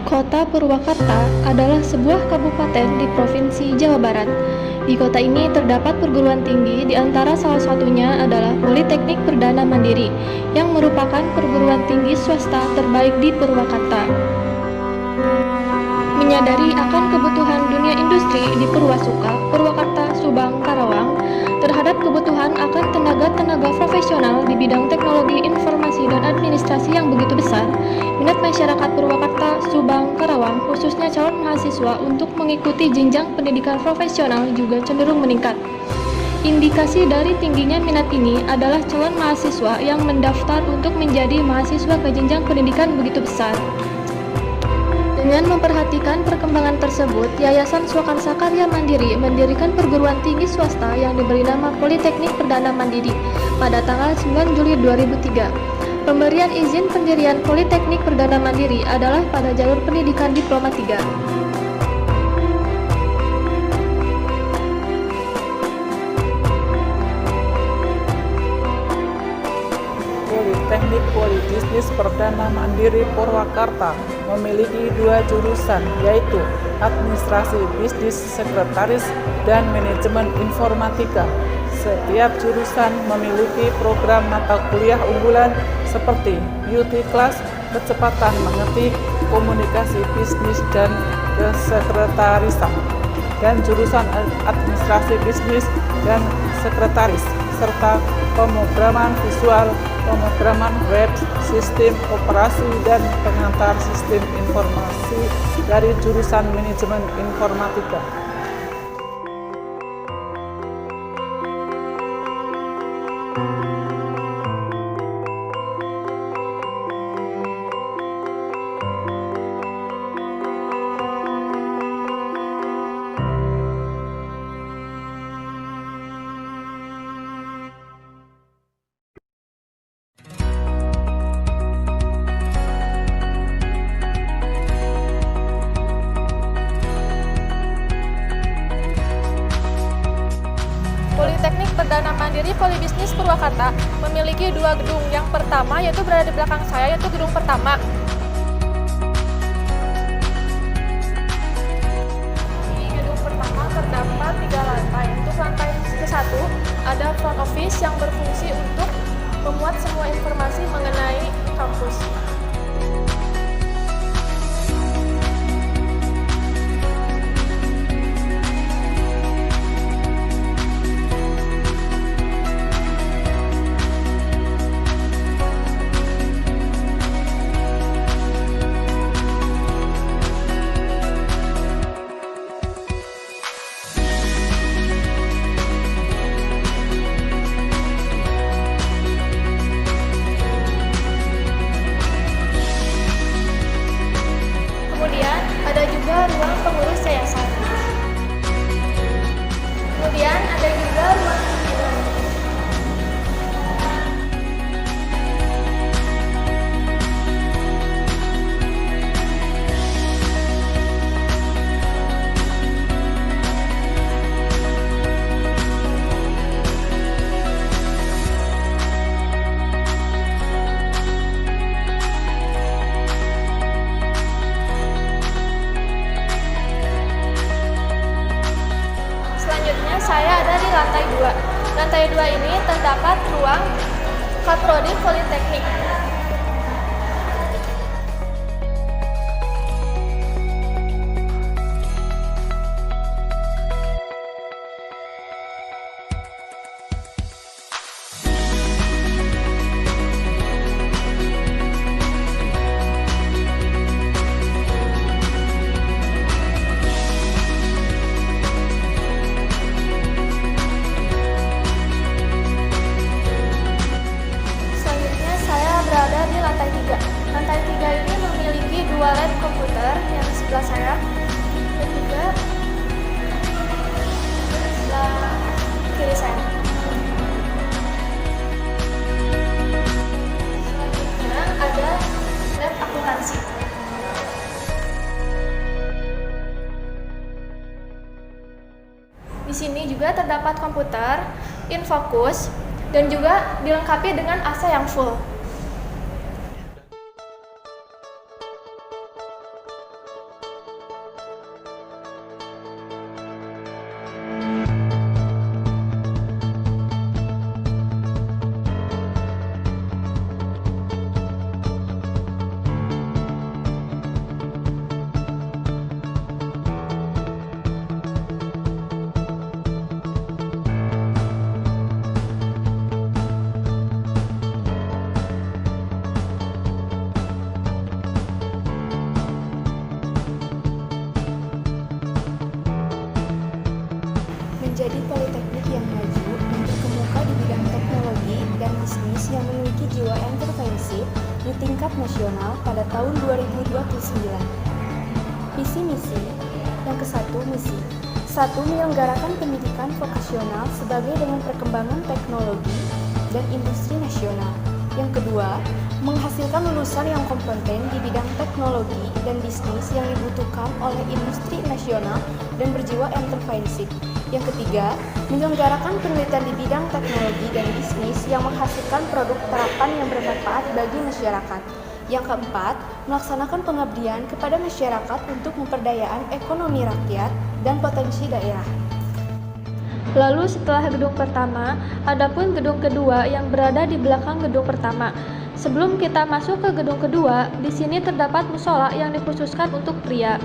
Kota Purwakarta adalah sebuah kabupaten di Provinsi Jawa Barat. Di kota ini terdapat perguruan tinggi, di antara salah satunya adalah Politeknik Perdana Mandiri, yang merupakan perguruan tinggi swasta terbaik di Purwakarta. Menyadari akan kebutuhan dunia industri di Purwasuka, Purwakarta, Subang, Karawang, terhadap kebutuhan akan tenaga-tenaga profesional di bidang teknologi informasi dan administrasi yang begitu besar, minat masyarakat Purwakarta, Subang, Karawang, khususnya calon mahasiswa untuk mengikuti jenjang pendidikan profesional juga cenderung meningkat. Indikasi dari tingginya minat ini adalah calon mahasiswa yang mendaftar untuk menjadi mahasiswa ke jenjang pendidikan begitu besar. Dengan memperhatikan perkembangan tersebut, Yayasan Swakarsa Karya Mandiri mendirikan perguruan tinggi swasta yang diberi nama Politeknik Perdana Mandiri pada tanggal 9 Juli 2003. Pemberian izin pendirian Politeknik Perdana Mandiri adalah pada jalur pendidikan Diploma 3. Politeknik Polibisnis Perdana Mandiri Purwakarta memiliki dua jurusan, yaitu Administrasi Bisnis Sekretaris dan Manajemen Informatika. Setiap jurusan memiliki program mata kuliah unggulan seperti beauty class, kecepatan mengetik, komunikasi bisnis dan kesekretarisan, dan jurusan Administrasi Bisnis dan Sekretaris, serta pemrograman visual, pemrograman web, sistem operasi, dan pengantar sistem informasi dari jurusan Manajemen Informatika. Politeknik Perdana Mandiri Polibisnis Purwakarta memiliki dua gedung. Yang pertama yaitu berada di belakang saya, yaitu gedung pertama. Di gedung pertama terdapat 3 lantai. Untuk lantai ke-1 ada front office yang berfungsi untuk memuat semua informasi mengenai kampus. Kemudian ada juga ruang pengurus yayasan. Kemudian ada juga ruang pimpinan. Selanjutnya saya ada di lantai 2. Lantai 2 ini terdapat ruang Kaprodi Politeknik. Selanjutnya saya berada di lantai 3. Lantai 3 ini memiliki 2 lab komputer yang di sebelah saya dan juga di sebelah kiri saya. Selanjutnya ada lab akuntansi. Di sini juga terdapat komputer, infocus, dan juga dilengkapi dengan AC yang full. tingkat nasional pada tahun 2029. Visi misi. Yang ke-1, misi. 1. Menyelenggarakan pendidikan vokasional sebagai dengan perkembangan teknologi dan industri nasional. Yang kedua, menghasilkan lulusan yang kompeten di bidang teknologi dan bisnis yang dibutuhkan oleh industri nasional dan berjiwa entrepreneurship. Yang ketiga, menyelenggarakan penelitian di bidang teknologi dan bisnis yang menghasilkan produk terapan yang bermanfaat bagi masyarakat. Yang keempat, melaksanakan pengabdian kepada masyarakat untuk pemberdayaan ekonomi rakyat dan potensi daerah. Lalu setelah gedung pertama, ada pun gedung kedua yang berada di belakang gedung pertama. Sebelum kita masuk ke gedung kedua, di sini terdapat musola yang dikhususkan untuk pria.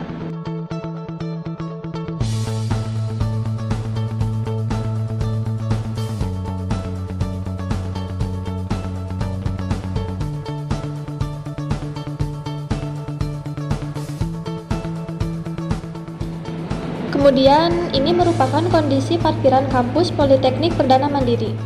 Kemudian, ini merupakan kondisi parkiran kampus Politeknik Perdana Mandiri.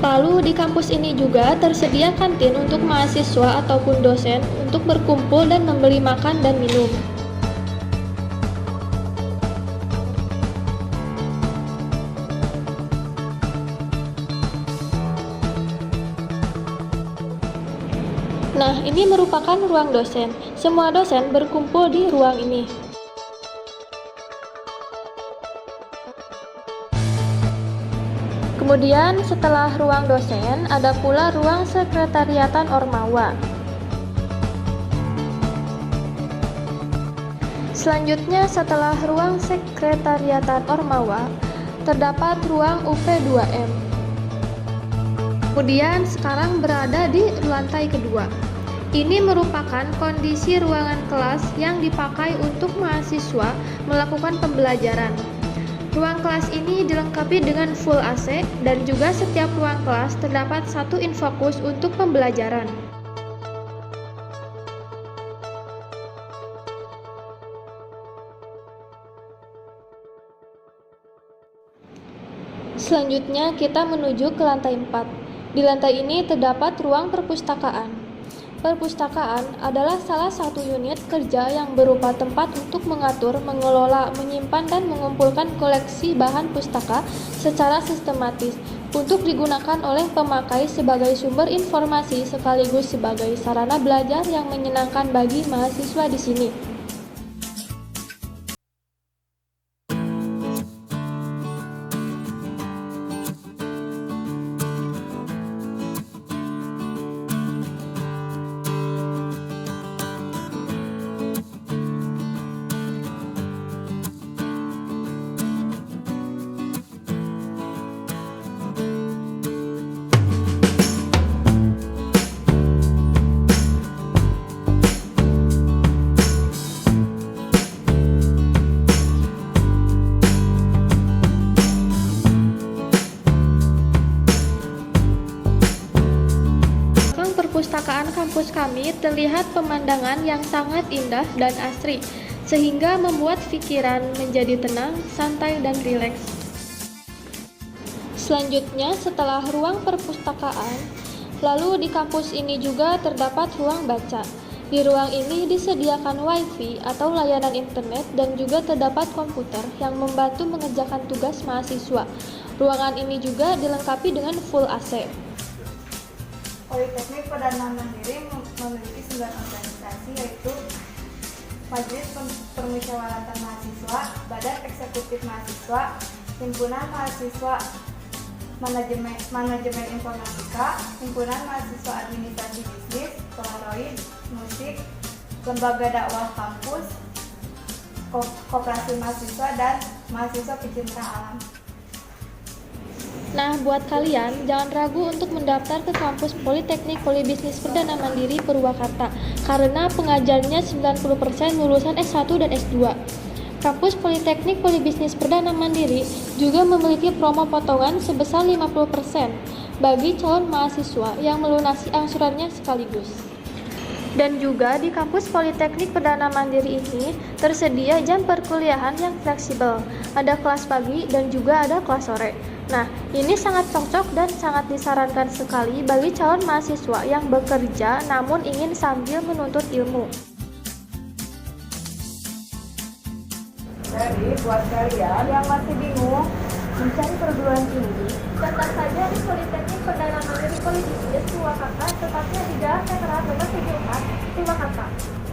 Lalu di kampus ini juga tersedia kantin untuk mahasiswa ataupun dosen untuk berkumpul dan membeli makan dan minum. Nah, ini merupakan ruang dosen. Semua dosen berkumpul di ruang ini. Kemudian, setelah ruang dosen, ada pula ruang sekretariatan Ormawa. Selanjutnya, setelah ruang sekretariatan Ormawa, terdapat ruang UP2M. Kemudian, sekarang berada di lantai kedua. Ini merupakan kondisi ruangan kelas yang dipakai untuk mahasiswa melakukan pembelajaran. Ruang kelas ini dilengkapi dengan full AC dan juga setiap ruang kelas terdapat satu infokus untuk pembelajaran. Selanjutnya kita menuju ke lantai 4. Di lantai ini terdapat ruang perpustakaan. Perpustakaan adalah salah satu unit kerja yang berupa tempat untuk mengatur, mengelola, menyimpan, dan mengumpulkan koleksi bahan pustaka secara sistematis untuk digunakan oleh pemakai sebagai sumber informasi sekaligus sebagai sarana belajar yang menyenangkan bagi mahasiswa di sini. Perpustakaan kampus kami terlihat pemandangan yang sangat indah dan asri, sehingga membuat pikiran menjadi tenang, santai, dan rileks. Selanjutnya, setelah ruang perpustakaan, lalu di kampus ini juga terdapat ruang baca. Di ruang ini disediakan WiFi atau layanan internet dan juga terdapat komputer yang membantu mengerjakan tugas mahasiswa. Ruangan ini juga dilengkapi dengan full AC. Politeknik Perdana Mandiri memiliki 9 organisasi, yaitu Majelis Permusyawaratan Mahasiswa, Badan Eksekutif Mahasiswa, Himpunan Mahasiswa Manajemen Informatika, Himpunan Mahasiswa Administrasi Bisnis, Polaroid, Musik, Lembaga Dakwah Kampus, Koperasi Mahasiswa, dan Mahasiswa Pecinta Alam. Nah, buat kalian, jangan ragu untuk mendaftar ke kampus Politeknik Polibisnis Perdana Mandiri Purwakarta, karena pengajarnya 90% lulusan S1 dan S2. Kampus Politeknik Polibisnis Perdana Mandiri juga memiliki promo potongan sebesar 50% bagi calon mahasiswa yang melunasi angsurannya sekaligus. Dan juga di kampus Politeknik Perdana Mandiri ini tersedia jam perkuliahan yang fleksibel. Ada kelas pagi dan juga ada kelas sore. Nah, ini sangat cocok dan sangat disarankan sekali bagi calon mahasiswa yang bekerja namun ingin sambil menuntut ilmu. Jadi buat kalian Yang masih bingung mencari perguruan tinggi, Daftar saja di Politeknik Perdana Mandiri Politeknik Purwakarta, tepatnya di Jalan Veteran Nomor 74, Purwakarta.